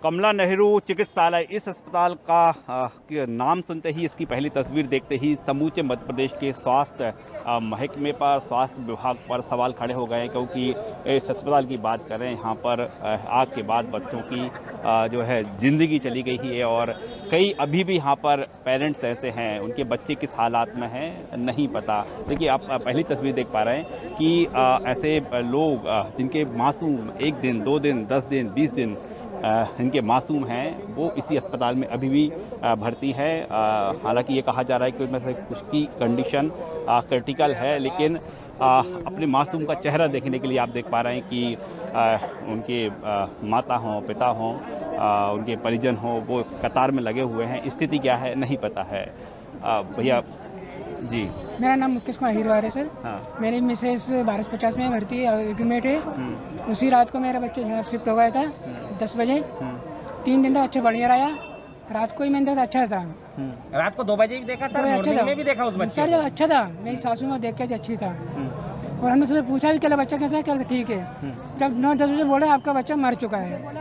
कमला नेहरू चिकित्सालय, इस अस्पताल का नाम सुनते ही, इसकी पहली तस्वीर देखते ही समूचे मध्य प्रदेश के स्वास्थ्य महकमे पर, स्वास्थ्य विभाग पर सवाल खड़े हो गए हैं, क्योंकि इस अस्पताल की बात करें, यहाँ पर आग के बाद बच्चों की जो है ज़िंदगी चली गई है और कई अभी भी यहाँ पर पेरेंट्स ऐसे हैं, उनके बच्चे किस हालात में हैं नहीं पता। देखिए, आप पहली तस्वीर देख पा रहे हैं कि ऐसे लोग जिनके मासूम 1 दिन, 2 दिन, 10 दिन, 20 दिन इनके मासूम हैं, वो इसी अस्पताल में अभी भी भर्ती है। हालांकि ये कहा जा रहा है कि उनमें से कुछ की कंडीशन क्रिटिकल है, लेकिन अपने मासूम का चेहरा देखने के लिए आप देख पा रहे हैं कि उनके माता हों, पिता हों, उनके परिजन हों, वो कतार में लगे हुए हैं। स्थिति क्या है नहीं पता है। भैया जी, मेरा नाम मुकेश कुमार हीरवार है सर। हाँ। मेरी मिसेस 1250 में भर्ती है, एडमिट है। उसी रात को मेरा बच्चा यहाँ शिफ्ट हो गया था 10 बजे। 3 दिन तक अच्छा बढ़िया रहा। रात को ही मैंने देखा अच्छा था। रात को 2 बजे भी देखा सर, मॉर्निंग में भी देखा उस बच्चे सर अच्छा था। मेरी सासू में देख के अच्छी था और हमने सुबह पूछा भी क्या बच्चा कैसा है, क्या ठीक है। जब 9-10 बजे बोले आपका बच्चा मर चुका है।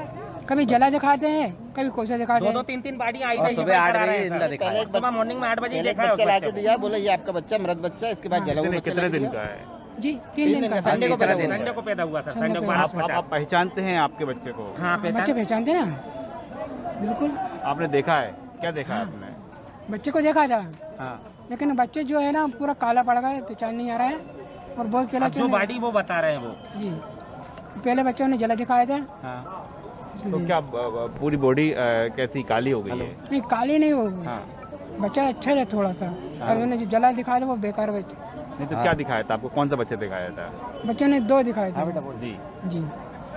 कभी जला दिखाते हैं, कभी कोसा दिखाते हैं। 2-3 बाड़ी आई थी। सुबह 8 बजे जिंदा दिखाया, सुबह मॉर्निंग में 8 बजे देखा है बच्चा लाके दिया, बोला ये आपका बच्चा मृत बच्चा, इसके बाद जला हुआ बच्चा कितने लग दिन गया। का है जी 3 दिन का। संडे को पैदा हुआ। संडे को पैदा हुआ था। संडे संडे को को। 12:50। आप पहचानते हैं आपके बच्चे को? हाँ, बच्चे पहचानते ना, बिल्कुल। आपने देखा है? क्या देखा है आपने? बच्चे को देखा था, हाँ। लेकिन बच्चे जो है ना पूरा काला पड़ गया, पहचान नहीं आ रहा है। और बहुत पहले जो बाड़ी वो बता रहे हैं वो जी, पहले बच्चों ने जला दिखाया था। हाँ। तो क्या पूरी बॉडी कैसी काली हो गई है? नहीं काली नहीं हो, हाँ। बच्चा अच्छा था थोड़ा सा। और उन्होंने जो जला दिखाया था वो बेकार बच्चे। नहीं तो क्या दिखाया था आपको? कौन सा बच्चा दिखाया था? बच्चों ने 2 दिखाए थे जी, जी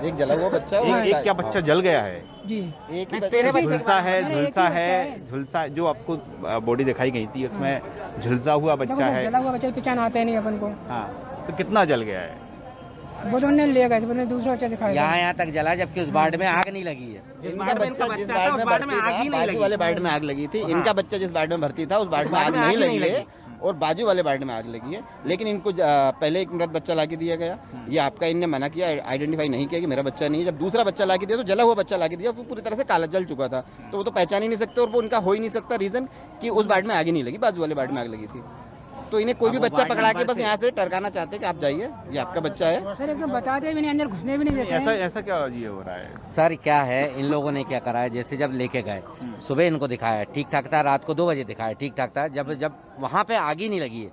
एक जला हुआ बच्चा एक क्या बच्चा जल गया है? जी। एक ही तेरे बच्चा झुलसा है, अरे एक ही झुलसा बच्चा है, है। झुलसा जो आपको बॉडी दिखाई गई थी, उसमें झुलसा हुआ देखो बच्चा सर, है। जला हुआ बच्चा पहचान आता ही नहीं अपन को। हाँ, तो कितना जल गया है? वो तो उन्होंने ले गए थे, उन्होंने दूसरा बच्चा दिखाया था। यहाँ तक जला, जबकि उस वार्ड में आग नहीं लगी है। इनका बच्चा जिस वार्ड में भर्ती था, बाजू वाले वार्ड में आग लगी थी। इनका बच्चा जिस वार्ड में भर्ती था, उस वार्ड में आग नहीं लगी है और बाजू वाले वार्ड में आग लगी है। लेकिन इनको पहले एक मृत बच्चा ला के दिया गया, ये आपका इनने मना किया, आइडेंटिफाई नहीं किया कि मेरा बच्चा नहीं है। जब दूसरा बच्चा ला के दिया तो जला हुआ बच्चा ला के दिया, वो पूरी तरह से काला जल चुका था, तो वो तो पहचान ही नहीं सकते। और वो उनका हो ही नहीं सकता रीजन कि उस वार्ड में आग ही नहीं लगी, बाजू वाले वार्ड में आग लगी थी। तो इन्हें कोई भी बच्चा पकड़ा के बस यहाँ से टरकाना चाहते हैं कि आप जाइए, ये आपका बच्चा है। सर एकदम बताते भी नहीं, अंदर घुसने भी नहीं देते हैं। ऐसा क्या ये हो रहा है? सर क्या है, इन लोगों ने क्या करा है, जैसे जब लेके गए सुबह इनको दिखाया ठीक ठाक था, रात को 2 बजे दिखाया ठीक ठाक था। जब वहाँ पे आग ही नहीं लगी है,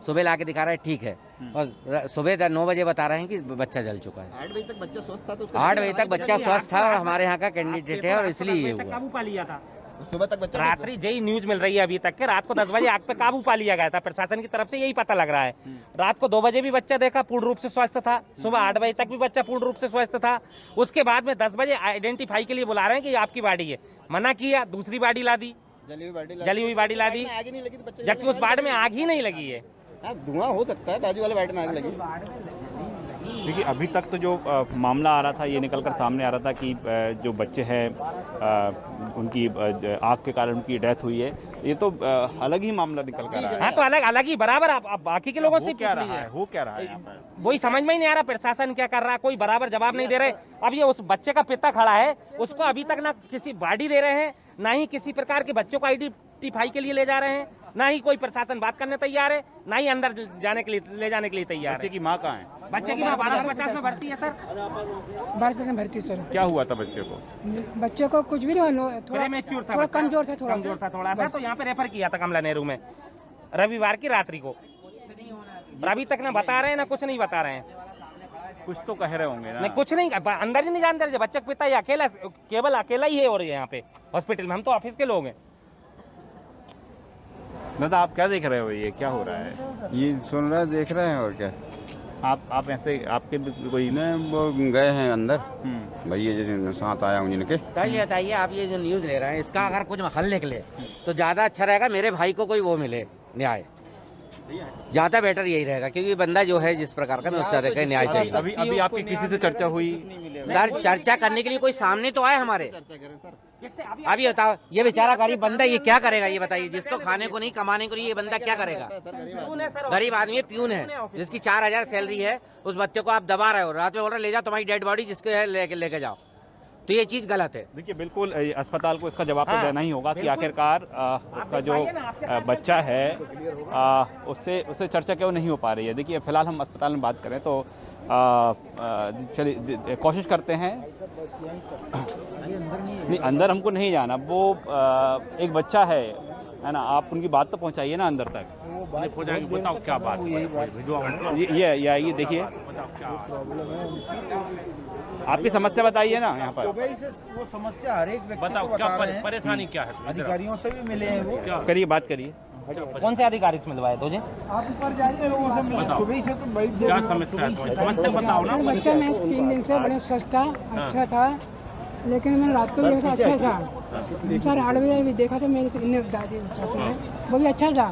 सुबह लाके दिखा रहा है ठीक है, और सुबह 9 बजे बता रहे हैं कि बच्चा जल चुका है। 8 बजे तक बच्चा स्वस्थ था, तो 8 बजे तक बच्चा स्वस्थ था और हमारे यहाँ का कैंडिडेट है, और इसलिए ये हुआ। काबू पा लिया था। सुबह तक बच्चा रात्रि यही न्यूज मिल रही है अभी तक के, रात को 10 बजे आग पे काबू पा लिया गया था। प्रशासन की तरफ से यही पता लग रहा है। रात को 2 बजे भी बच्चा देखा, पूर्ण रूप से स्वस्थ था। सुबह 8 बजे तक भी बच्चा पूर्ण रूप से स्वस्थ था। उसके बाद में 10 बजे आइडेंटिफाई के लिए बुला रहे हैं कि ये आपकी बाड़ी है। मना किया, दूसरी बाड़ी ला दी, जली हुई बाड़ी ला दी, आग ही नहीं लगी, तो बच्चा जबकि उस बाड़ में आग ही नहीं लगी है। धुआं हो सकता है, बाजू वाले वार्ड में आग लगी। देखिए, अभी तक तो जो मामला आ रहा था, ये निकल कर सामने आ रहा था कि जो बच्चे हैं उनकी आग के कारण उनकी डेथ हुई है। ये तो अलग ही मामला निकल कर आ रहा है। हाँ, तो अलग ही बराबर आप बाकी के लोगों से क्या पूछ रहा लीजिए। है, हो क्या रहा है यहाँ पर? वही समझ में ही नहीं आ रहा प्रशासन क्या कर रहा है, कोई बराबर जवाब नहीं दे रहे। अब ये उस बच्चे का पिता खड़ा है, उसको अभी तक ना किसी बाड़ी दे रहे हैं, ना ही किसी प्रकार के बच्चों को आइडेंटिफाई के लिए ले जा रहे हैं, ना ही कोई प्रशासन बात करने तैयार है, ना ही अंदर जाने के लिए ले जाने के लिए तैयार है। बच्चे की माँ कहाँ है? बच्चे की माँ 1250 में भर्ती है सर। 12% भर्ती सर। क्या हुआ था बच्चे को? बच्चे को कुछ भी नहीं हुआ, थोड़ा प्रीमेच्योर था, थोड़ा कमजोर था, थोड़ा सा। तो यहाँ पे रेफर किया था कमला नेहरू में रविवार की रात्रि को। और अभी तक ना बता रहे हैं, ना कुछ नहीं बता रहे हैं। कुछ तो कह रहे होंगे ना? नहीं, कुछ नहीं, अंदर ही नहीं जानते रहे। बच्चे का पिता ही अकेला, केवल अकेला ही है और यहाँ पे हॉस्पिटल में। हम तो ऑफिस के लोग हैं। दादा, आप क्या देख रहे हो? ये क्या हो रहा है? ये सुन रहे देख रहे हैं और क्या। आप ऐसे आपके भी कोई नहीं, वो गए हैं अंदर, भैया जो साथ आया हूँ जिनके। सर ये बताइए, आप ये जो न्यूज ले रहे हैं, इसका अगर कुछ हल निकले तो ज्यादा अच्छा रहेगा। मेरे भाई को कोई वो मिले, न्याय ज्यादा बेटर यही रहेगा, क्योंकि बंदा जो है जिस प्रकार का, मैं उस तरह का न्याय चाहिए। अभी आपकी किसी से चर्चा हुई? सर चर्चा करने के लिए कोई सामने तो आए हमारे। अब ये बताओ, ये बेचारा गरीब बंदा ये क्या करेगा, ये बताइए। जिसको खाने को नहीं, कमाने को नहीं, ये बंदा क्या करेगा? गरीब आदमी है, प्यून है, जिसकी 4000 सैलरी है। उस बच्चे को आप दबा रहे हो, रात में बोल रहे ले जाओ तुम्हारी डेड बॉडी जिसके है लेके जाओ। तो ये चीज़ गलत है। देखिए बिल्कुल अस्पताल को इसका जवाब तो देना ही होगा कि आखिरकार उसका जो बच्चा है उससे चर्चा क्यों नहीं हो पा रही है। देखिए फिलहाल हम अस्पताल में बात करें तो चलिए कोशिश करते हैं। नहीं अंदर हमको नहीं जाना, वो एक बच्चा है ना, आप उनकी बात तो पहुंचाइए ना अंदर तक। बताओ क्या बात ये देखिए आपकी समस्या बताइए ना यहाँ पर। वो समस्या हर एक व्यक्ति बताओ को क्या बता रहे हैं। परेशानी क्या है, अधिकारियों से भी मिले हैं वो। करिए बात करिए। कौन से अधिकारी से मिलवाए तुझे? आप इस पर जाइए, लोगों से मिले। सुबह ही से तो भाई क्या समस्या है बताओ ना। बच्चा मैं 3 दिन से बड़े स्वस्थ था, अच्छा था, लेकिन मैंने रात को भी देखा अच्छा था। सर 8 बजे भी देखा तो मेरे से इन्हें दादी चाचू ने वो भी अच्छा था।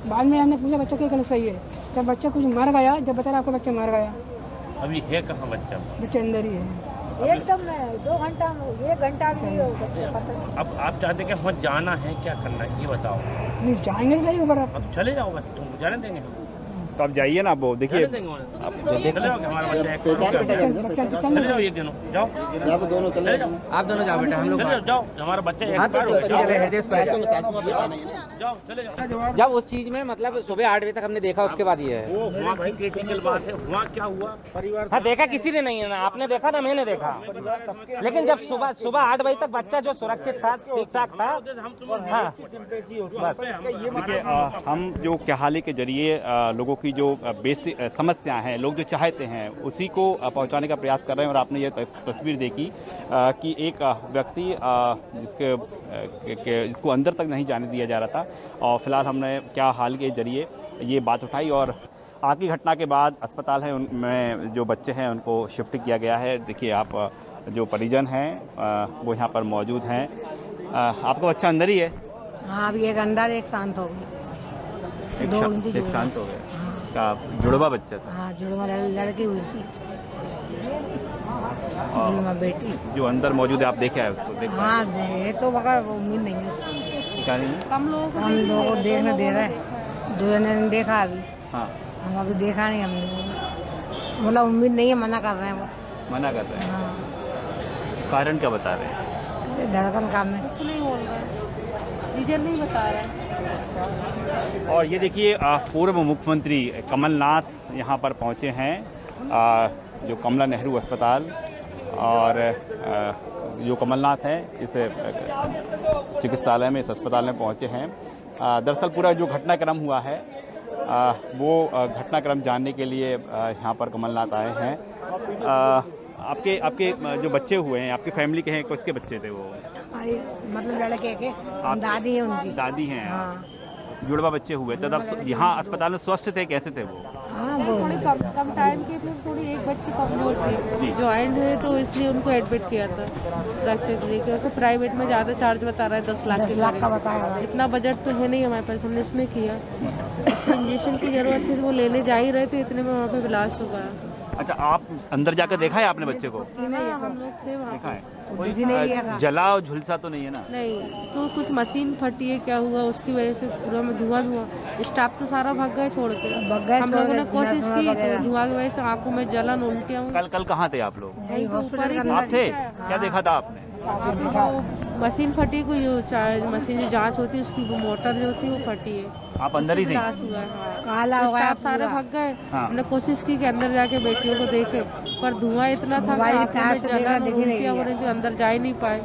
बाद में हमने पूछा बच्चा क्या गलत सही है, जब बच्चा कुछ मर गया, जब बता रहा आपका बच्चा मर गया। अभी है कहाँ बच्चा? बच्चा अंदर ही है। एकदम 2 घंटा 1 घंटा भी नहीं हो बच्चा पता नहीं। अब आप चाहते हैं कि वहाँ जाना है, क्या करना है ये बताओ। नहीं जाएंगे तो सही ऊपर आप। अब चले जाओ बस, तुम जाने देंगे तो आप जाइए ना। वो देखिए बच्चा चल जाओ, ये दोनों जाओ, आप दोनों चले जाओ। आप दोनों जाओ बेटा, हम लोग जाओ हमारा बच्चा हाँ तो चले हृदय को जाओ चले जाओ। जब उस चीज में मतलब सुबह 8 बजे तक हमने देखा, उसके बाद ये है। वो वहाँ की क्रिटिकल बात है, वहाँ क्या हुआ परिवार। हाँ देखा किसी ने नहीं है ना, आपने देखा ना मैंने देखा। लेकिन जब सुबह 8 बजे तक बच्चा जो सुरक्षित था, ठीक ठाक था। हाँ बस देखिए हम जो कहाली के जरिए लोगों की जो बेसिक समस्याएं हैं, लोग जो चाहते हैं उसी को पहुंचाने का प्रयास कर रहे हैं। और आपने ये तस्वीर देखी कि एक व्यक्ति जिसको अंदर तक नहीं जाने दिया जा रहा था, और फिलहाल हमने क्या हाल के जरिए ये बात उठाई। और आग की घटना के बाद अस्पताल है उनमें जो बच्चे हैं उनको शिफ्ट किया गया है। देखिए आप जो परिजन हैं वो यहाँ पर मौजूद हैं। आपका बच्चा अंदर ही है? हाँ अभी एक अंदर एक शांत हो गई। एक शांत हो गया। का जुड़वा बच्चा था? हाँ जुड़वा लड़की हुई थी, जुड़वा बेटी जो अंदर मौजूद है, आप देखे है उसको? देख हाँ दे तो मगर उम्मीद नहीं है उसको। क्या नहीं? हम लोगों को देखने दे रहे हैं, 2 जने ने देखा अभी। हाँ हम अभी देखा नहीं हमने, मतलब उम्मीद नहीं है, मना कर रहे हैं वो। मना कर रहे हैं? हाँ कारण क्या बता रहे हैं? धड़कन काम में कुछ नहीं बोल रहे, रीजन नहीं बता रहे। और ये देखिए पूर्व मुख्यमंत्री कमलनाथ यहाँ पर पहुँचे हैं, जो कमला नेहरू अस्पताल। और जो कमलनाथ हैं इस चिकित्सालय में, इस अस्पताल में पहुँचे हैं। दरअसल पूरा जो घटनाक्रम हुआ है वो घटनाक्रम जानने के लिए यहाँ पर कमलनाथ आए हैं। आपके जो बच्चे हुए हैं, आपकी फैमिली के हैं, किसके बच्चे थे वो? हमारी मतलब लड़के के दादी है उनकी। दादी हैं? हाँ जुड़वा बच्चे हुए थे तब यहाँ अस्पताल में स्वस्थ थे, कैसे थे वो? हाँ वो थोड़ी कम टाइम की थी, थोड़ी एक बच्ची कमजोर थी, ज्वाइंट है तो इसलिए उनको एडमिट किया था रक्षित लेके। उनको प्राइवेट में ज़्यादा चार्ज बता रहा है, 10 लाख के का बताया। इतना बजट तो है नहीं हमारे पास, हमने इसमें किया। उसको इंजेक्शन की जरूरत थी तो वो लेने जा ही रहे थे, इतने में वहाँ पे ब्लास्ट हो गया। अच्छा, आप अंदर जाकर देखा है आपने बच्चे को? हाँ, हम लोग थे वहाँ देखा पे। है? कोई जला और झुलसा तो नहीं है ना? नहीं तो कुछ मशीन फटी है, क्या हुआ उसकी वजह से पूरा में धुआं। स्टाफ तो सारा भाग गए छोड़ के। हम लोगों ने कोशिश की, धुआं की वजह से आंखों में जलन, उल्टियाँ हुई। कल कहाँ थे आप लोग? ऊपर ही आप थे? क्या देखा था आपने? मशीन फटी, कोई जो मशीन जो जांच होती है उसकी वो मोटर जो होती है वो फटी है। आप अंदर ही थे? ब्लास्ट हुआ है। काला तो हो गया स्टाफ सारे भाग गए। हाँ। हमने कोशिश की कि अंदर जाके बेटियों को देखे, पर धुआं इतना था कि आंखों में जलन और उल्टियाँ हो रही थी, अंदर जा ही नहीं पाए।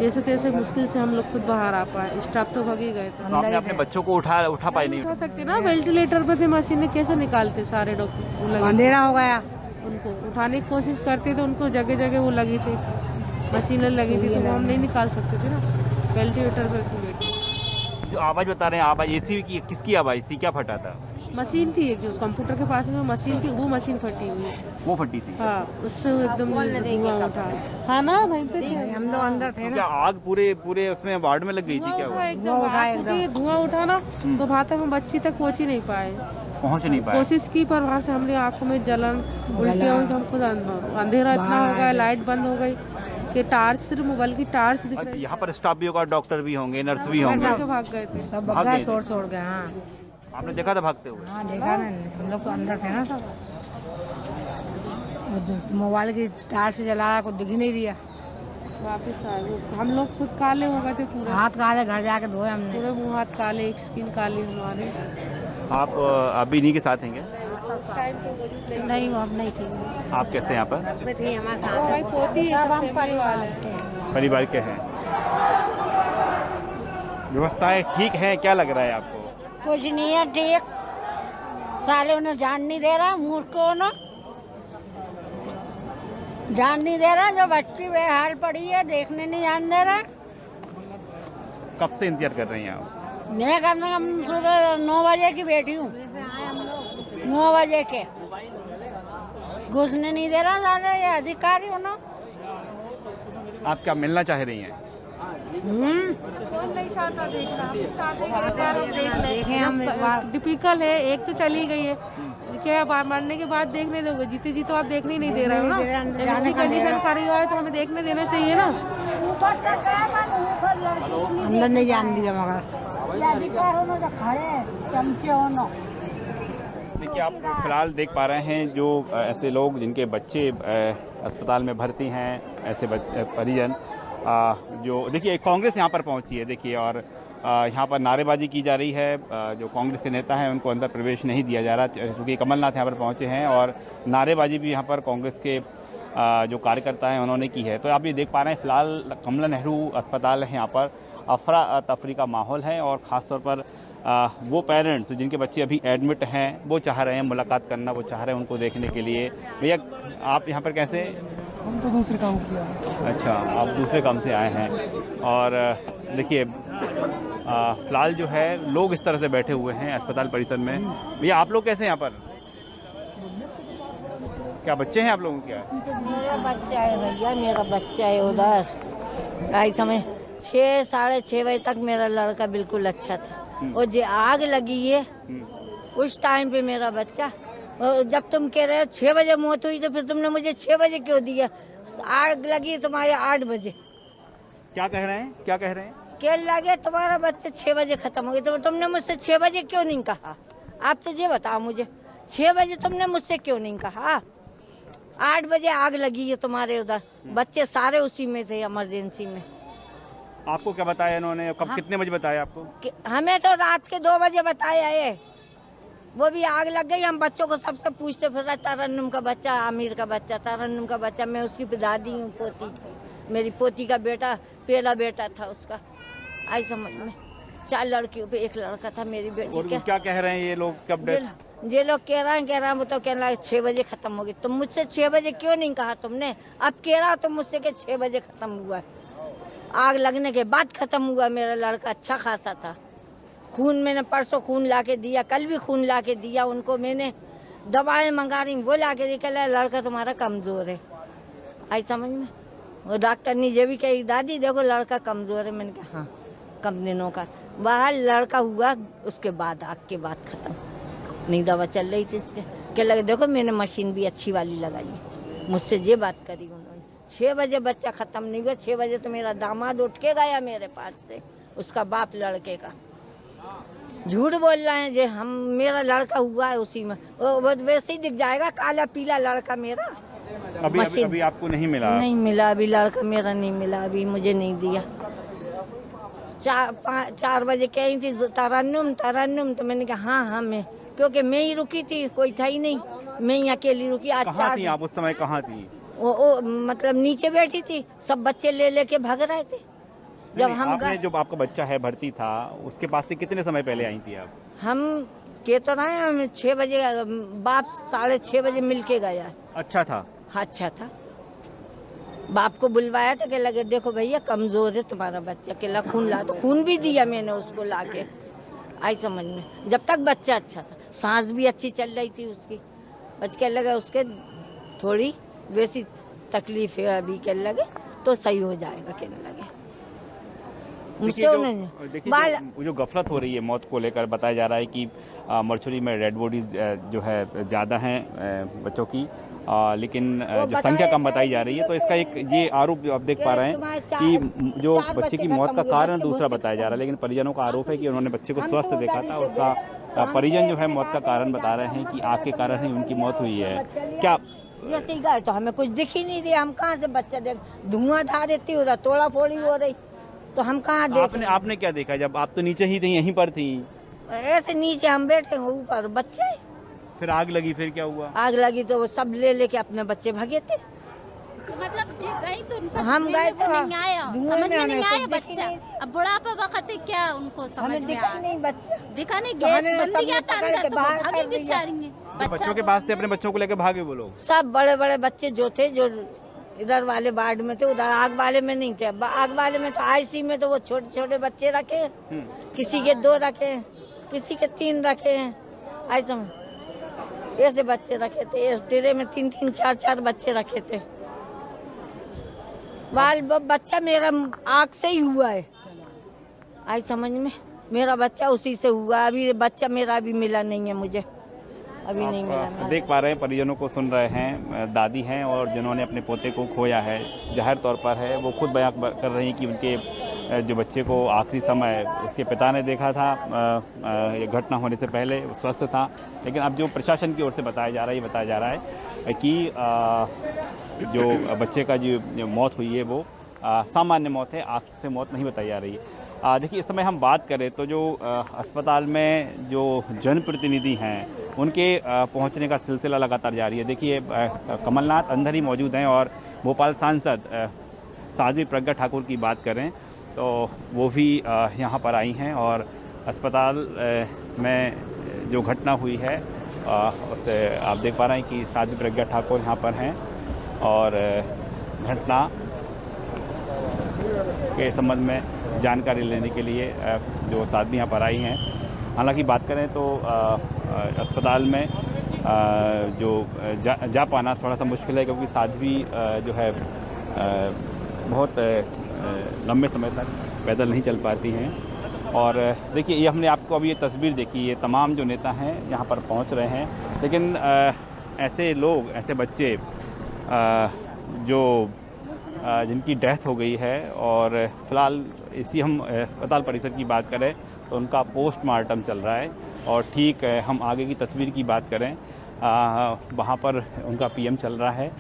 जैसे तैसे मुश्किल से हम लोग खुद बाहर आ पाए, स्टाफ तो भाग ही गए थे। तो आपने अपने बच्चों को उठा पाए नहीं? उठा सकते ना, वेंटिलेटर पे थे, मशीनें कैसे निकालते? सारे डॉक्टर अंधेरा हो गया। उनको उठाने की कोशिश करते थे, उनको जगह जगह वो लगी थी, मशीनें लगी थी, तो वो हम नहीं निकाल सकते थे ना। वेंटिलेटर पे थी बेटी। जो आवाज़ बता रहे हैं, आवाज़ एसी की किसकी आवाज़ थी? क्या फटा था? मशीन थी एक, जो कंप्यूटर के पास में मशीन थी, वो मशीन फटी हुई है। वो फटी थी? हाँ, उससे एकदम धुआं उठा। हाँ ना, वहीं पे थे हम लोग अंदर थे क्या आग पूरे उसमें वार्ड में लग गई थी? क्या हुआ? एकदम धुआं उठा ना, तो वहाँ तक हम बच्ची तक पहुँच ही नहीं पाए। पहुँच नहीं पाए? कोशिश की पर वहाँ से हमने आंखों में जलन, उल्टियाँ हुई, तो हम खुद अंधेरा इतना हो गया, लाइट बंद हो गई कि टार्च, सिर्फ मोबाइल की टार्च दिख रही। यहाँ पर स्टाफ भी होगा, डॉक्टर भी होंगे, नर्स भी होंगे? के भाग गए थे। सब भाग गए थे? छोड़ गए। हाँ आपने देखा था भागते हुए? हाँ देखा ना, हम लोग तो अंदर थे ना सब। मोबाइल की टार्च से जला रहा, कुछ दिख ही नहीं दिया। वापस आए वो, हम लोग खुद काले हो गए थे पूरे, हाथ काले, घर जाके धोए हमने। पूरे मुंह हाथ काले, स्किन काली हमारे। आप अभी इन्हीं के साथ हैं क्या? टाइम पे मौजूद नहीं, नहीं, वो अब नहीं थी। आप कैसे हैं यहाँ पर? घर पे थी हमारे वो साथ। हमारी पोती है, सब हम परिवार है। परिवार के हैं? व्यवस्थाएं ठीक हैं? क्या लग रहा है आपको? कुछ नहीं है ठीक, साले उन्हें जान नहीं दे रहा, मूर्ख को ना जान नहीं दे रहा। जो बच्ची बेहाल पड़ी है, देखने नहीं जान दे रहा। कब से इंतजार कर रही हैं आप? मैं कम से कम सुबह 9 बजे की बैठी हूँ, 9 बजे के। घुसने नहीं दे रहा साले ये अधिकारी हो ना। आप क्या मिलना चाह रही हैं? कौन नहीं चाहता देखना, हम चाहते हैं कि एक बार वो देख ले। देखें हम एक बार। डिपिकल है, एक तो चली गई है, क्या बार मरने के बाद देखने दोगे? जीते जी तो आप देखने ही नहीं दे रहे हो ना। इतनी कंडीशन खड़ी हुआ है तो हमें देखने देना चाहिए ना। अंदर नहीं जान दिया मगर चमचे हो ना। देखिए, आप फिलहाल देख पा रहे हैं जो ऐसे लोग जिनके बच्चे अस्पताल में भर्ती हैं, ऐसे बच्चे परिजन जो देखिए कांग्रेस यहाँ पर पहुँची है देखिए, और यहाँ पर नारेबाजी की जा रही है। जो कांग्रेस के नेता हैं उनको अंदर प्रवेश नहीं दिया जा रहा, क्योंकि कमलनाथ यहाँ पर पहुँचे हैं, और नारेबाजी भी यहाँ पर कांग्रेस के जो कार्यकर्ता हैं उन्होंने की है। तो आप ये देख पा रहे हैं फिलहाल कमला नेहरू अस्पताल है, यहाँ पर अफरा तफरी का माहौल है, और ख़ासतौर पर वो पेरेंट्स जिनके बच्चे अभी एडमिट हैं वो चाह रहे हैं मुलाकात करना, वो चाह रहे हैं उनको देखने के लिए। भैया, आप यहाँ पर कैसे? हम तो दूसरे काम किया। अच्छा, आप दूसरे काम से आए हैं। और देखिए फ़िलहाल जो है लोग इस तरह से बैठे हुए हैं अस्पताल परिसर में। भैया, आप लोग कैसे हैं यहाँ पर? क्या बच्चे हैं आप लोगों के? मेरा बच्चा है भैया, मेरा बच्चा है उधर। आई समय 6 साढ़े 6 बजे तक मेरा लड़का बिल्कुल अच्छा था, और जो आग लगी है उस टाइम पे मेरा बच्चा, और जब तुम कह रहे हो 6 बजे मौत हुई तो फिर तुमने मुझे 6 बजे क्यों दिया? आग लगी तुम्हारे 8 बजे। क्या कह रहे हैं? क्या कह रहे हैं? क्या लगे तुम्हारा बच्चा 6 बजे खत्म हो गया, तो तुमने मुझसे 6 बजे क्यों नहीं कहा? आप तो ये बताओ मुझे, 6 बजे तुमने मुझसे क्यों नहीं कहा? 8 बजे आग लगी है तुम्हारे उधर, बच्चे सारे उसी में थे, इमरजेंसी में। आपको क्या बताया इन्होंने? कब? हाँ। कितने बजे बताया आपको? हमें तो रात के 2 बजे बताया है, वो भी आग लग गई। हम बच्चों को सबसे पूछते फिर रहे, तरन्नुम का बच्चा, आमिर का बच्चा, तरन्नुम का बच्चा। मैं उसकी दादी हूँ, पोती, मेरी पोती का बेटा, पहला बेटा था उसका। आई समझ में, 4 लड़कियों पे 1 लड़का था मेरी बेटी और के। क्या कह रहे हैं ये लोग? कब? ये लोग कह रहे हैं वो तो कह रहा है 6 बजे खत्म होगी। तुम मुझसे 6 बजे क्यों नहीं कहा तुमने? अब कह रहा हो तुम मुझसे कि 6 बजे खत्म हुआ है। आग लगने के बाद खत्म हुआ। मेरा लड़का अच्छा खासा था, खून मैंने परसों खून ला के दिया, कल भी खून ला के दिया उनको। मैंने दवाएं मंगा रही, वो ला के निकला, लड़का तुम्हारा कमज़ोर है। आई समझ में, वो डॉक्टर ने ये भी कही, दादी देखो लड़का कमज़ोर है। मैंने कहा हाँ, कम दिनों का बाहर लड़का हुआ, उसके बाद आग के बाद ख़त्म। नहीं दवा चल रही थी इसके, क्या लगे देखो मैंने मशीन भी अच्छी वाली लगाई है। मुझसे ये बात करी उन्होंने। 6 बजे बच्चा ख़त्म नहीं हुआ, 6 बजे तो मेरा दामाद उठ के गया मेरे पास से, उसका बाप लड़के का। झूठ बोल रहे हैं, जो हम मेरा लड़का हुआ है उसी में, वो वैसे ही दिख जाएगा, काला पीला लड़का मेरा। अभी आपको नहीं मिला? नहीं मिला अभी, लड़का मेरा नहीं मिला अभी, मुझे नहीं दिया। 4 बजे कह रही थी तरन्नुम, तो मैंने कहा हाँ हाँ मैं, क्योंकि मैं ही रुकी थी, कोई था ही नहीं, मैं ही अकेली रुकी। आज कहाँ थी आप उस समय? कहाँ थी? वो मतलब नीचे बैठी थी, सब बच्चे ले लेके भाग रहे थे। जब हम आपने जो आपका बच्चा है भर्ती था, उसके पास से कितने समय पहले आई थी आप? हम कह तो रहे हैं 6 बजे, बाप 6:30 बजे मिल के गया। अच्छा था? अच्छा था। बाप को बुलवाया था कि लगे देखो भैया कमज़ोर है तुम्हारा बच्चा, के खून ला, तो खून भी दिया मैंने उसको ला के। आई समझ में, जब तक बच्चा अच्छा था, सांस भी अच्छी चल रही थी उसकी। बच के लगे उसके थोड़ी वैसी तकलीफ है अभी, के लगे तो सही हो जाएगा, कहने लगे मुझसे देखिए जो गफलत हो रही है मौत को लेकर, बताया जा रहा है कि मर्चुरी में डेड बॉडीज जो है ज़्यादा हैं बच्चों की, लेकिन जो संख्या कम बताई जा रही है। तो इसका एक ये आरोप आप देख पा रहे हैं कि जो बच्चे की मौत का कारण दूसरा बताया जा रहा है, लेकिन परिजनों का आरोप है कि उन्होंने बच्चे को स्वस्थ देखा था। उसका परिजन जो है मौत का कारण बता रहे हैं कि आग के कारण ही उनकी मौत हुई है। क्या जैसे ही गए तो हमें कुछ दिख ही नहीं दिया, हम कहाँ से बच्चा देख, धुआंधार इतनी उधर तोड़ा फोड़ी हो रही, तो हम कहाँ देख। आपने क्या देखा जब आप तो नीचे ही थी, यहीं पर थी? ऐसे नीचे हम बैठे हैं, ऊपर बच्चे। फिर आग लगी, फिर क्या हुआ? आग लगी तो वो सब ले लेके अपने बच्चे भागे थे। मतलब जे गई तो उनको हम गए तो नहीं आया, समझ में नहीं आया बच्चा। अब बुढ़ापा वक्त है, क्या उनको समझ में दिखा आया? नहीं बच्चा, दिखा नहीं, गैस बंद गया था अंदर, तो भागी बेचारी हैं। तो बच्चों के पास थे, अपने बच्चों को लेकर भागे वो लोग? सब बड़े बड़े बच्चे जो थे, जो इधर वाले वार्ड में थे, उधर आग वाले में नहीं थे। आग वाले में तो आईसी में तो वो छोटे छोटे बच्चे रखे, किसी के 2 रखे, किसी के 3 रखे हैं, ऐसे बच्चे रखे थे। इस डेरे में 3-3, 4-4 बच्चे रखे थे। बच्चा मेरा आग से ही हुआ है, आई समझ में, मेरा बच्चा उसी से हुआ। अभी बच्चा मेरा अभी मिला नहीं है, मुझे अभी नहीं मिला। देख पा रहे हैं, परिजनों को सुन रहे हैं, दादी हैं और जिन्होंने अपने पोते को खोया है, जाहिर तौर पर है वो खुद बयां कर रही हैं कि उनके जो बच्चे को आखिरी समय उसके पिता ने देखा था, ये घटना होने से पहले स्वस्थ था। लेकिन अब जो प्रशासन की ओर से बताया जा रहा है कि जो बच्चे का जो मौत हुई है वो सामान्य मौत है, आग से मौत नहीं बताई जा रही है। देखिए, इस समय हम बात करें तो जो अस्पताल में जो जनप्रतिनिधि हैं उनके पहुंचने का सिलसिला लगातार जारी है। देखिए, कमलनाथ अंदर ही मौजूद हैं और भोपाल सांसद साध्वी प्रज्ञा ठाकुर की बात करें तो वो भी यहाँ पर आई हैं और अस्पताल में जो घटना हुई है उससे आप देख पा रहे हैं कि साध्वी प्रज्ञा ठाकुर यहाँ पर हैं और घटना के संबंध में जानकारी लेने के लिए जो साध्वी यहाँ पर आई हैं। हालांकि बात करें तो अस्पताल में जो जा पाना थोड़ा सा मुश्किल है, क्योंकि साध्वी जो है बहुत लंबे समय तक पैदल नहीं चल पाती हैं। और देखिए, ये हमने आपको अभी ये तस्वीर देखी, ये तमाम जो नेता हैं यहाँ पर पहुँच रहे हैं, लेकिन ऐसे लोग, ऐसे बच्चे जो जिनकी डेथ हो गई है और फ़िलहाल इसी हम अस्पताल परिसर की बात करें तो उनका पोस्टमार्टम चल रहा है। और ठीक है, हम आगे की तस्वीर की बात करें, वहाँ पर उनका पीएम चल रहा है।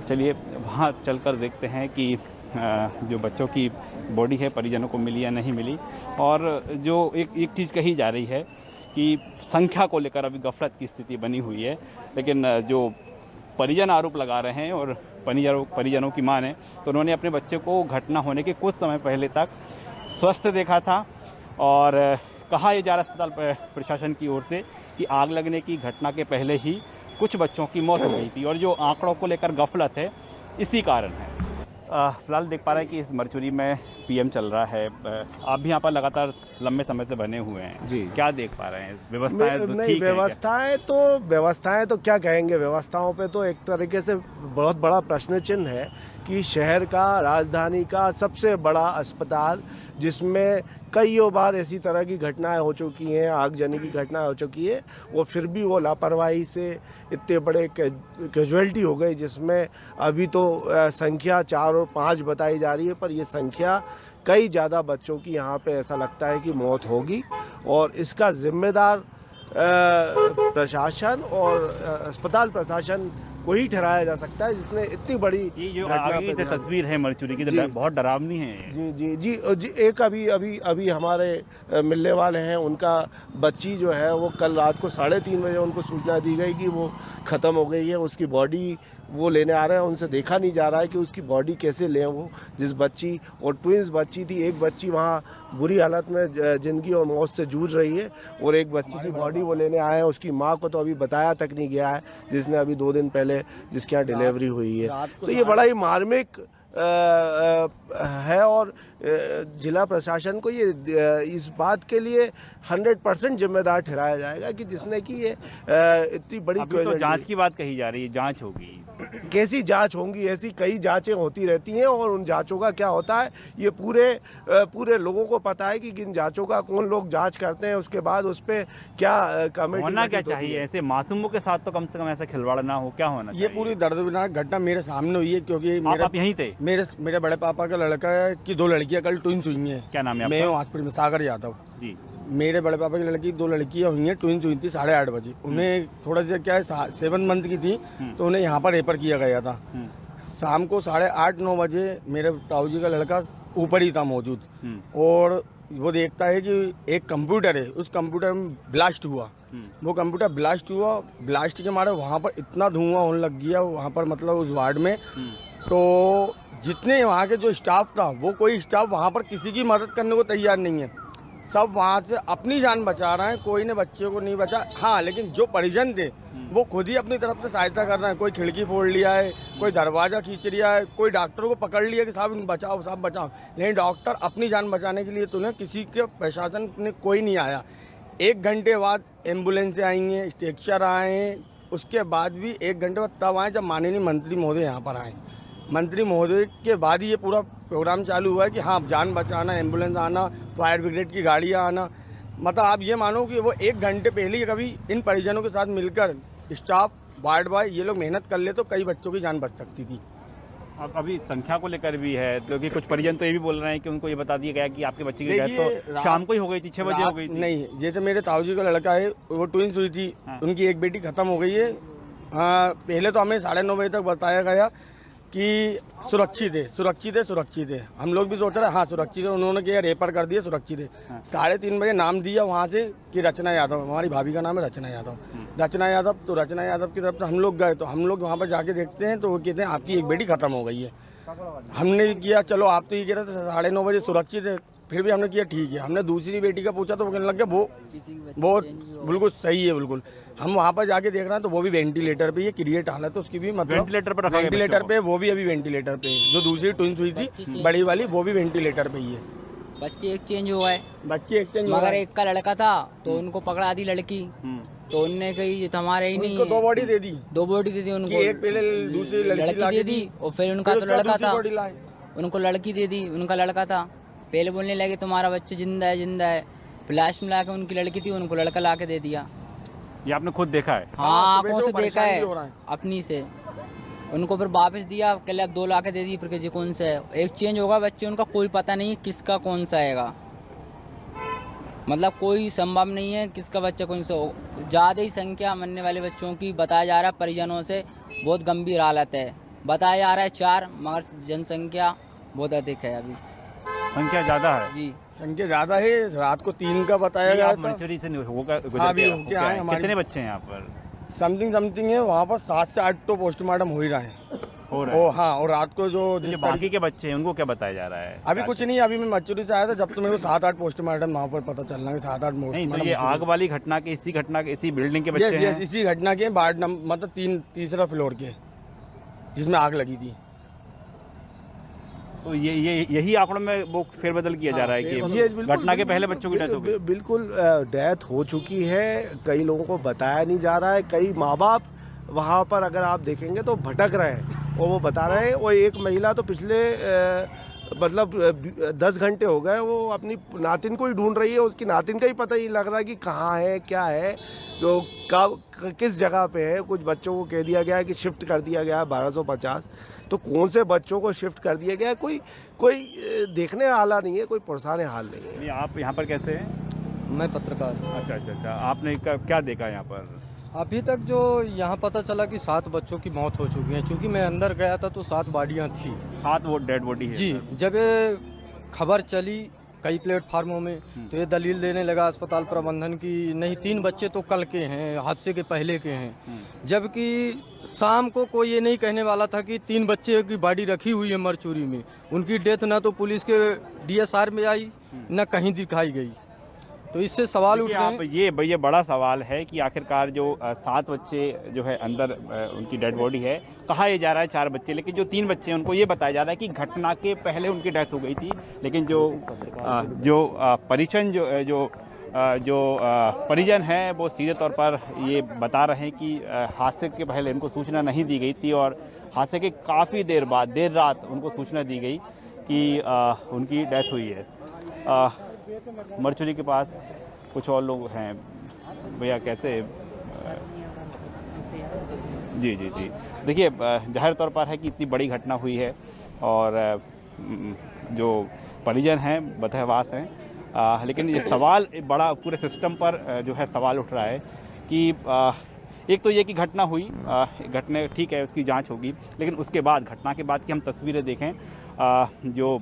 चलिए वहाँ चलकर देखते हैं कि जो बच्चों की बॉडी है परिजनों को मिली या नहीं मिली। और जो एक चीज़ कही जा रही है कि संख्या को लेकर अभी गफलत की स्थिति बनी हुई है, लेकिन जो परिजन आरोप लगा रहे हैं और परिजनों की माने तो उन्होंने अपने बच्चे को घटना होने के कुछ समय पहले तक स्वस्थ देखा था। और कहा यह जा रहा अस्पताल प्रशासन की ओर से कि आग लगने की घटना के पहले ही कुछ बच्चों की मौत हो गई थी और जो आंकड़ों को लेकर गफलत है इसी कारण है। फ़िलहाल देख पा रहे हैं कि इस मरचुरी में पीएम चल रहा है। आप भी यहाँ पर लगातार लंबे समय से बने हुए हैं जी, क्या देख पा रहे हैं? व्यवस्थाएं तो क्या कहेंगे, व्यवस्थाओं पे तो एक तरीके से बहुत बड़ा प्रश्न चिन्ह है कि शहर का, राजधानी का सबसे बड़ा अस्पताल जिसमें कईयों बार ऐसी तरह की घटनाएं हो चुकी हैं, आगजनी की घटनाएं हो चुकी है, वो फिर भी वो लापरवाही से इतने बड़े कैजुअलिटी हो गई, जिसमें अभी तो संख्या 4 और 5 बताई जा रही है, पर ये संख्या कई ज़्यादा बच्चों की यहाँ पे ऐसा लगता है कि मौत होगी। और इसका जिम्मेदार प्रशासन और अस्पताल प्रशासन को ही ठहराया जा सकता है, जिसने इतनी बड़ी ये जो आगे की तस्वीर है मरचुरी की, तो बहुत डरावनी है। जी जी जी जी एक अभी हमारे मिलने वाले हैं, उनका बच्ची जो है वो कल रात को 3:30 बजे उनको सूचना दी गई कि वो ख़त्म हो गई है। उसकी बॉडी वो लेने आ रहे हैं, उनसे देखा नहीं जा रहा है कि उसकी बॉडी कैसे लें वो, जिस बच्ची, और ट्विंस बच्ची थी, एक बच्ची वहाँ बुरी हालत में ज़िंदगी और मौत से जूझ रही है और एक बच्ची की बॉडी वो लेने आए हैं। उसकी माँ को तो अभी बताया तक नहीं गया है, जिसने अभी 2 दिन पहले जिसके यहाँ डिलीवरी हुई है। तो ये बड़ा ही मार्मिक है और जिला प्रशासन को ये इस बात के लिए 100% जिम्मेदार ठहराया जाएगा कि जिसने की ये इतनी बड़ी तो जांच की बात कही जा रही है, जांच होगी, कैसी जांच होंगी, ऐसी कई जांचें होती रहती हैं और उन जांचों का क्या होता है ये पूरे लोगों को पता है कि किन जांचों का कौन लोग जांच करते हैं, उसके बाद उस पर क्या कमेटी होना क्या चाहिए। ऐसे मासूमों के साथ तो कम से कम ऐसा खिलवाड़ ना हो, क्या होना चाहिए? ये पूरी दर्दनाक घटना मेरे सामने हुई है, क्योंकि आप यहीं थे? मेरे बड़े पापा का लड़का है कि 2 लड़कियां कल ट्विंस हुई हैं। क्या नाम है मैं हूँ हॉस्पिटल में, सागर यादव जी। मेरे बड़े पापा की लड़की 2 लड़कियां हुई हैं, ट्विंस हुई थी 8:30 बजे। उन्हें थोड़ा सा क्या है 7 मंथ की थी, तो उन्हें यहाँ पर रेफर किया गया था। शाम को 8:30-9 बजे मेरे ताऊ जी का लड़का ऊपर ही था मौजूद, और वो देखता है कि एक कंप्यूटर है, उस कंप्यूटर में ब्लास्ट हुआ। वो कंप्यूटर ब्लास्ट हुआ, ब्लास्ट के मारे वहाँ पर इतना धुआं होने लग गया वहाँ पर, मतलब उस वार्ड में। तो जितने वहाँ के जो स्टाफ था, वो कोई स्टाफ वहाँ पर किसी की मदद करने को तैयार नहीं है। सब वहाँ से अपनी जान बचा रहे हैं, कोई ने बच्चे को नहीं बचा। हाँ, लेकिन जो परिजन थे वो खुद ही अपनी तरफ से सहायता कर रहे हैं। कोई खिड़की फोड़ लिया है, कोई दरवाज़ा खींच लिया है, कोई डॉक्टर को पकड़ लिया कि साहब बचाओ, साहब बचाओ। लेकिन डॉक्टर अपनी जान बचाने के लिए तो ना किसी के प्रशासन ने कोई नहीं आया। 1 घंटे बाद एम्बुलेंसें आई हैं, स्ट्रेचर आए हैं, उसके बाद भी 1 घंटे बाद तब आए जब माननीय मंत्री महोदय यहाँ पर आए। मंत्री महोदय के बाद ही ये पूरा प्रोग्राम चालू हुआ है कि हाँ, जान बचाना, एम्बुलेंस आना, फायर ब्रिगेड की गाड़ियाँ आना। मतलब आप ये मानो कि वो 1 घंटे पहले ही कभी इन परिजनों के साथ मिलकर स्टाफ, वार्ड बॉय, ये लोग मेहनत कर ले तो कई बच्चों की जान बच सकती थी। अब अभी संख्या को लेकर भी है, क्योंकि कुछ परिजन तो ये भी बोल रहे हैं कि उनको ये बता दिया गया कि आपके बच्चे की डेथ तो शाम को ही हो गई थी, 6 बजे हो गई थी। नहीं, जैसे मेरे ताऊ जी का लड़का है, वो ट्विंस हुई थी, उनकी एक बेटी खत्म हो गई है। पहले तो हमें 9:30 बजे तक बताया गया कि सुरक्षित है। हम लोग भी सोच रहे हैं हाँ सुरक्षित है, उन्होंने क्या रेफर कर दिया, सुरक्षित है। 3:30 बजे नाम दिया वहाँ से कि रचना यादव, हमारी भाभी का नाम है रचना यादव। तो रचना यादव की तरफ से हम लोग गए, तो हम लोग वहाँ पर जाके देखते हैं तो वो कहते हैं आपकी एक बेटी खत्म हो गई है। हमने किया चलो आप तो ये कह रहे थे 9:30 बजे सुरक्षित है, फिर भी हमने किया ठीक है। हमने दूसरी बेटी का पूछा तो वो कहने लग गया वो बिल्कुल सही है बिल्कुल। हम वहाँ पर जाके देख रहे हैं तो वो भी वेंटिलेटर पे, ये क्रिएट हालत है उसकी भी, मतलब वेंटिलेटर पे, वो भी अभी वेंटिलेटर पे। जो दूसरी ट्विंस हुई थी बड़ी वाली, वो भी वेंटिलेटर पे ही है। बच्चे एक्सचेंज हुआ है, मगर एक का लड़का था तो उनको पकड़ा दी लड़की, तो उनने कही ये तो हमारे ही नहीं, 2 बॉडी दे दी उनको, एक पहले दूसरी लड़की दे दी और फिर उनका तो लड़का था, उनको लड़की दे दी, उनका लड़का था। पहले बोलने लगे तुम्हारा बच्चा जिंदा है, फ्लैश में ला के उनकी लड़की थी, उनको लड़का ला के दे दिया। ये आपने खुद देखा है? हाँ, आंखों से देखा है अपनी से। उनको फिर वापस दिया, कल अब 2 ला के दे दी, फिर जी कौन सा है एक चेंज होगा बच्चे, उनका कोई पता नहीं किसका कौन सा आएगा, मतलब कोई संभव नहीं है किसका बच्चा कौन सा हो। ज़्यादा ही संख्या मरने वाले बच्चों की बताया जा रहा है, परिजनों से बहुत गंभीर हालत है। बताया जा रहा है 4, मगर जनसंख्या बहुत अधिक है। अभी संख्या ज़्यादा है जी, संख्या ज़्यादा है। रात को 3 का बताया गया था। मंचूरी से होगा कितने बच्चे हैं यहाँ पर? समथिंग है वहाँ पर 7 से 8 तो पोस्टमार्टम हो ही रहा है। हाँ, और रात को जो बाकी के बच्चे हैं उनको क्या बताया जा रहा है? अभी कुछ नहीं, अभी मैं मचूरी से आया था, जब तो मेरे को 7-8 पोस्टमार्टम वहाँ पर पता चलना है। 7-8 नहीं, तो ये आग वाली घटना के इसी बिल्डिंग के बच्चे हैं? इसी घटना के वार्ड मतलब 3रा फ्लोर के, जिसमें आग लगी थी। तो यही आंकड़ों में वो फेरबदल किया जा रहा है कि घटना के पहले बच्चों की डेथ हो गई। बिल्कुल डेथ हो चुकी है, कई लोगों को बताया नहीं जा रहा है। कई माँ बाप वहाँ पर अगर आप देखेंगे तो भटक रहे हैं और वो बता रहे हैं। और एक महिला तो पिछले मतलब 10 घंटे हो गए वो अपनी नातिन को ही ढूंढ रही है, उसकी नातिन का ही पता ही लग रहा है कि कहाँ है, क्या है, जो किस जगह पे है। कुछ बच्चों को कह दिया गया है कि शिफ्ट कर दिया गया है 1250, तो कौन से बच्चों को शिफ्ट कर दिया गया है कोई देखने वाला नहीं है, कोई पुरसाने हाल नहीं है। आप यहाँ पर कैसे हैं? मैं पत्रकार। अच्छा, आपने क्या देखा यहाँ पर? अभी तक जो यहाँ पता चला कि 7 बच्चों की मौत हो चुकी है। क्योंकि मैं अंदर गया था तो 7 बॉडियाँ थी। 7 वो डेड बॉडी है जी। जब ये खबर चली कई प्लेटफार्मों में तो ये दलील देने लगा अस्पताल प्रबंधन की नहीं 3 बच्चे तो कल के हैं, हादसे के पहले के हैं। जबकि शाम को कोई ये नहीं कहने वाला था कि 3 बच्चे की बॉडी रखी हुई है मरचूरी में। उनकी डेथ ना तो पुलिस के DSR में आई न कहीं दिखाई गई। तो इससे सवाल उठ रहे हैं। ये बड़ा सवाल है कि आखिरकार जो 7 बच्चे जो है अंदर उनकी डेड बॉडी है, कहा यह जा रहा है 4 बच्चे, लेकिन जो 3 बच्चे हैं उनको ये बताया जा रहा है कि घटना के पहले उनकी डेथ हो गई थी। लेकिन जो परिजन हैं वो सीधे तौर पर ये बता रहे हैं कि हादसे के पहले उनको सूचना नहीं दी गई थी और हादसे के काफ़ी देर बाद देर रात उनको सूचना दी गई कि उनकी डेथ हुई है। मरचुरी के पास कुछ और लोग हैं। भैया कैसे? जी देखिए, जाहिर तौर पर है कि इतनी बड़ी घटना हुई है और जो परिजन हैं बदहवास हैं लेकिन ये सवाल बड़ा पूरे सिस्टम पर जो है सवाल उठ रहा है कि एक तो ये कि घटना हुई, घटना ठीक है, उसकी जांच होगी, लेकिन उसके बाद घटना के बाद की हम तस्वीरें देखें, जो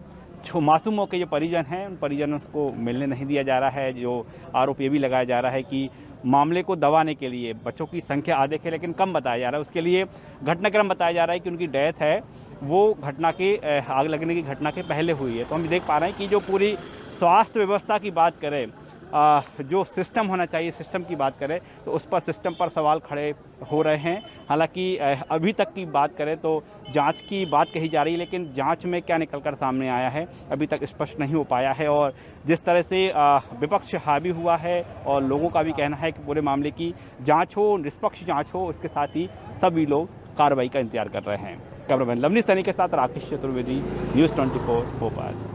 मासूमों के जो परिजन हैं उन परिजनों को मिलने नहीं दिया जा रहा है। जो आरोप ये भी लगाया जा रहा है कि मामले को दबाने के लिए बच्चों की संख्या आधे के लेकिन कम बताया जा रहा है, उसके लिए घटनाक्रम बताया जा रहा है कि उनकी डेथ है वो घटना के आग लगने की घटना के पहले हुई है। तो हम देख पा रहे हैं कि जो पूरी स्वास्थ्य व्यवस्था की बात करें, जो सिस्टम होना चाहिए सिस्टम की बात करें तो उस पर सिस्टम पर सवाल खड़े हो रहे हैं। हालांकि अभी तक की बात करें तो जांच की बात कही जा रही है, लेकिन जांच में क्या निकलकर सामने आया है अभी तक स्पष्ट नहीं हो पाया है। और जिस तरह से विपक्ष हावी हुआ है और लोगों का भी कहना है कि पूरे मामले की जाँच हो, निष्पक्ष जाँच हो, इसके साथ ही सभी लोग कार्रवाई का इंतजार कर रहे हैं। कैमरामैन लवनी सैनी के साथ राकेश चतुर्वेदी, न्यूज़ 24 भोपाल।